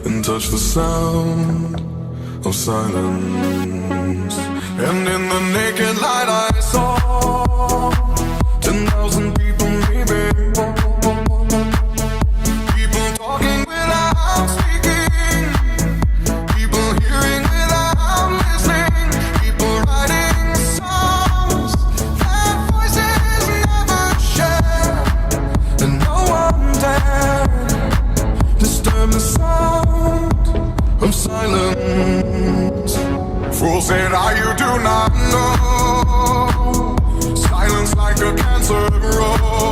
and touch the sound of silence. And in the naked light I saw 10,000 people, maybe. People talking without speaking, people hearing without listening, people writing songs that voices never share, and no one dared disturb the sound of silence. Fool said, you do not know. Silence like a cancer grows.